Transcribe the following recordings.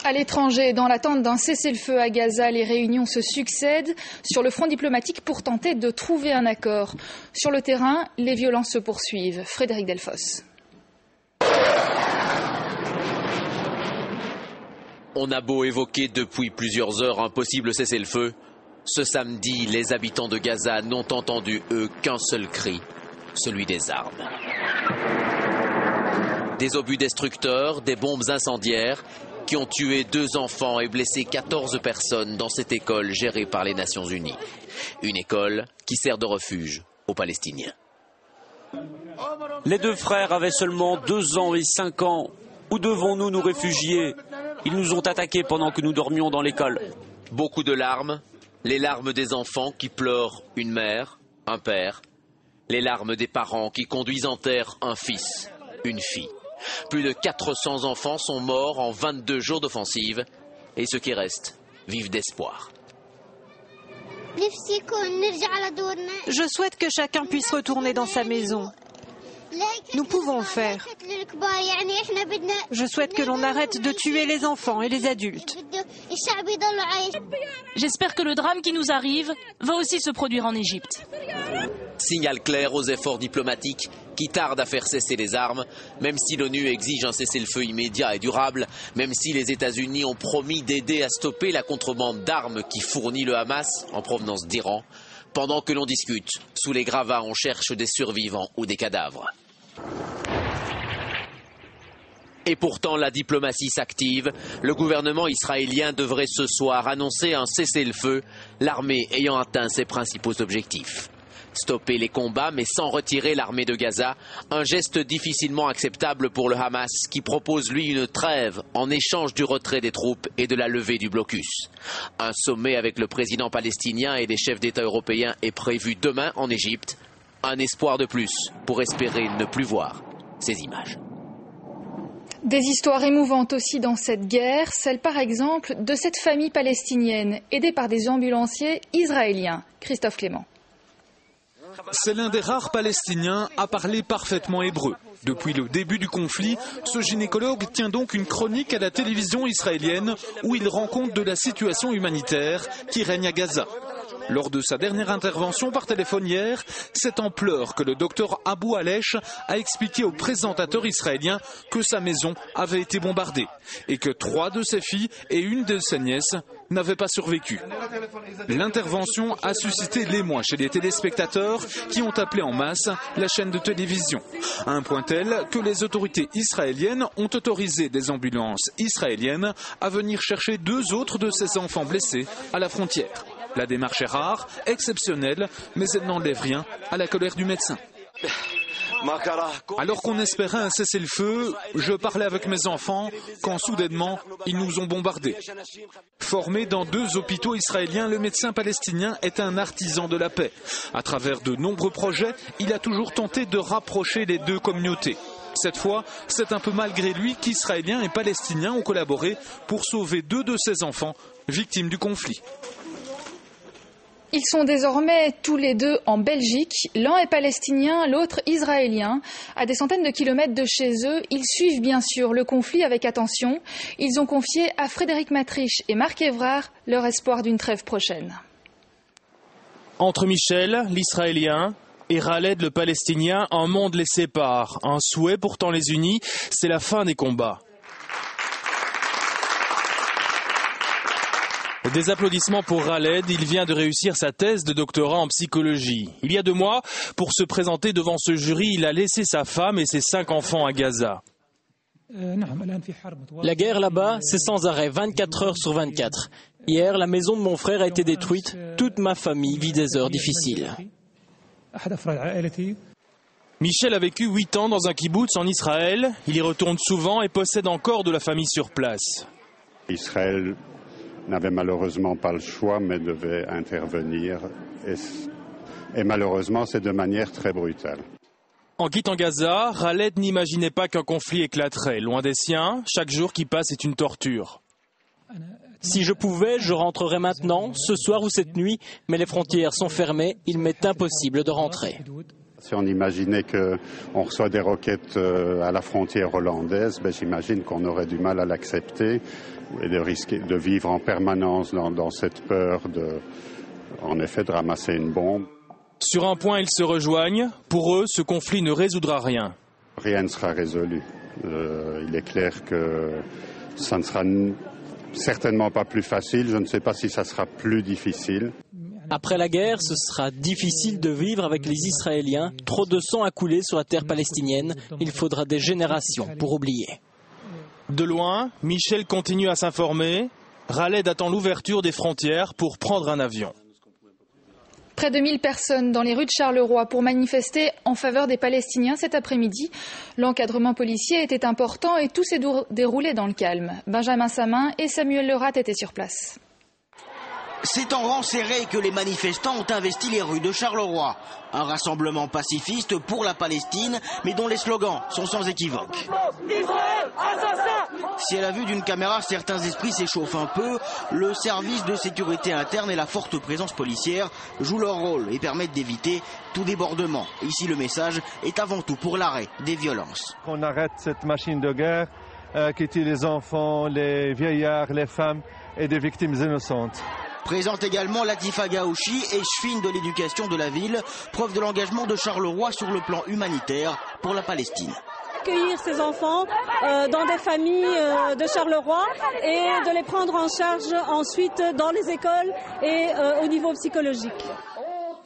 À l'étranger, dans l'attente d'un cessez-le-feu à Gaza, les réunions se succèdent sur le front diplomatique pour tenter de trouver un accord. Sur le terrain, les violences se poursuivent. Frédéric Delfosse. On a beau évoquer depuis plusieurs heures un possible cessez-le-feu, ce samedi, les habitants de Gaza n'ont entendu, eux, qu'un seul cri, celui des armes. Des obus destructeurs, des bombes incendiaires qui ont tué 2 enfants et blessé 14 personnes dans cette école gérée par les Nations Unies. Une école qui sert de refuge aux Palestiniens. Les 2 frères avaient seulement 2 ans et 5 ans. Où devons-nous nous réfugier? Ils nous ont attaqués pendant que nous dormions dans l'école. Beaucoup de larmes, les larmes des enfants qui pleurent une mère, un père, les larmes des parents qui conduisent en terre un fils, une fille. Plus de 400 enfants sont morts en 22 jours d'offensive et ceux qui restent vivent d'espoir. Je souhaite que chacun puisse retourner dans sa maison. Nous pouvons le faire. Je souhaite que l'on arrête de tuer les enfants et les adultes. J'espère que le drame qui nous arrive va aussi se produire en Égypte. Signal clair aux efforts diplomatiques qui tardent à faire cesser les armes, même si l'ONU exige un cessez-le-feu immédiat et durable, même si les États-Unis ont promis d'aider à stopper la contrebande d'armes qui fournit le Hamas en provenance d'Iran. Pendant que l'on discute, sous les gravats, on cherche des survivants ou des cadavres. Et pourtant, la diplomatie s'active. Le gouvernement israélien devrait ce soir annoncer un cessez-le-feu, l'armée ayant atteint ses principaux objectifs. Stopper les combats, mais sans retirer l'armée de Gaza, un geste difficilement acceptable pour le Hamas, qui propose lui une trêve en échange du retrait des troupes et de la levée du blocus. Un sommet avec le président palestinien et des chefs d'État européens est prévu demain en Égypte. Un espoir de plus pour espérer ne plus voir ces images. Des histoires émouvantes aussi dans cette guerre, celle par exemple de cette famille palestinienne aidée par des ambulanciers israéliens. Christophe Clément. C'est l'un des rares Palestiniens à parler parfaitement hébreu. Depuis le début du conflit, ce gynécologue tient donc une chronique à la télévision israélienne où il rend compte de la situation humanitaire qui règne à Gaza. Lors de sa dernière intervention par téléphone hier, c'est en pleurs que le docteur Abou Alech a expliqué au présentateur israélien que sa maison avait été bombardée et que 3 de ses filles et une de ses nièces n'avaient pas survécu. L'intervention a suscité l'émoi chez les téléspectateurs qui ont appelé en masse la chaîne de télévision. À un point tel que les autorités israéliennes ont autorisé des ambulances israéliennes à venir chercher 2 autres de ces enfants blessés à la frontière. La démarche est rare, exceptionnelle, mais elle n'enlève rien à la colère du médecin. Alors qu'on espérait un cessez-le-feu, je parlais avec mes enfants quand soudainement ils nous ont bombardés. Formé dans 2 hôpitaux israéliens, le médecin palestinien est un artisan de la paix. À travers de nombreux projets, il a toujours tenté de rapprocher les 2 communautés. Cette fois, c'est un peu malgré lui qu'Israéliens et Palestiniens ont collaboré pour sauver 2 de ses enfants victimes du conflit. Ils sont désormais tous les 2 en Belgique. L'un est palestinien, l'autre israélien. À des centaines de kilomètres de chez eux, ils suivent bien sûr le conflit avec attention. Ils ont confié à Frédéric Matriche et Marc Évrard leur espoir d'une trêve prochaine. Entre Michel, l'israélien, et Khaled, le palestinien, un monde les sépare. Un souhait pourtant les unit, c'est la fin des combats. Des applaudissements pour Khaled, il vient de réussir sa thèse de doctorat en psychologie. Il y a 2 mois, pour se présenter devant ce jury, il a laissé sa femme et ses 5 enfants à Gaza. La guerre là-bas, c'est sans arrêt, 24 heures sur 24. Hier, la maison de mon frère a été détruite. Toute ma famille vit des heures difficiles. Michel a vécu 8 ans dans un kibboutz en Israël. Il y retourne souvent et possède encore de la famille sur place. Israël n'avait malheureusement pas le choix, mais devait intervenir. Et malheureusement, c'est de manière très brutale. En quittant Gaza, Khaled n'imaginait pas qu'un conflit éclaterait. Loin des siens, chaque jour qui passe est une torture. Si je pouvais, je rentrerais maintenant, ce soir ou cette nuit, mais les frontières sont fermées, il m'est impossible de rentrer. Si on imaginait qu'on reçoit des roquettes à la frontière hollandaise, j'imagine qu'on aurait du mal à l'accepter et de risquer de vivre en permanence dans cette peur en effet, de ramasser une bombe. Sur un point, ils se rejoignent. Pour eux, ce conflit ne résoudra rien. Rien ne sera résolu. Il est clair que ça ne sera certainement pas plus facile. Je ne sais pas si ça sera plus difficile. Après la guerre, ce sera difficile de vivre avec les Israéliens. Trop de sang a coulé sur la terre palestinienne. Il faudra des générations pour oublier. De loin, Michel continue à s'informer. Khaled attend l'ouverture des frontières pour prendre un avion. Près de 1000 personnes dans les rues de Charleroi pour manifester en faveur des Palestiniens cet après-midi. L'encadrement policier était important et tout s'est déroulé dans le calme. Benjamin Samin et Samuel Lerat étaient sur place. C'est en rang serré que les manifestants ont investi les rues de Charleroi. Un rassemblement pacifiste pour la Palestine, mais dont les slogans sont sans équivoque. Si à la vue d'une caméra, certains esprits s'échauffent un peu, le service de sécurité interne et la forte présence policière jouent leur rôle et permettent d'éviter tout débordement. Ici, le message est avant tout pour l'arrêt des violences. On arrête cette machine de guerre qui tue les enfants, les vieillards, les femmes et des victimes innocentes. Présente également Latifa Gaouchi, échevine de l'éducation de la ville, preuve de l'engagement de Charleroi sur le plan humanitaire pour la Palestine. Accueillir ces enfants dans des familles de Charleroi et de les prendre en charge ensuite dans les écoles et au niveau psychologique.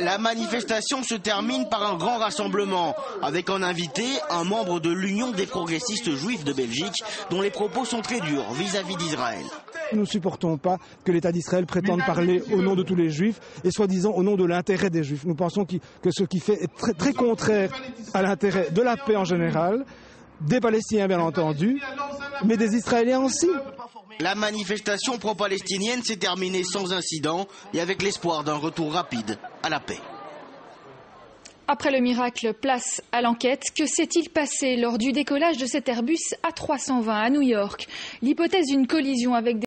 La manifestation se termine par un grand rassemblement, avec en invité un membre de l'Union des progressistes juifs de Belgique, dont les propos sont très durs vis-à-vis d'Israël. Nous ne supportons pas que l'État d'Israël prétende parler au nom de tous les juifs et soi-disant au nom de l'intérêt des juifs. Nous pensons que ce qu'il fait est très, très contraire à l'intérêt de la paix en général, des Palestiniens bien entendu, mais des Israéliens aussi. La manifestation pro-palestinienne s'est terminée sans incident et avec l'espoir d'un retour rapide à la paix. Après le miracle, place à l'enquête. Que s'est-il passé lors du décollage de cet Airbus A320 à New York? L'hypothèse d'une collision avec des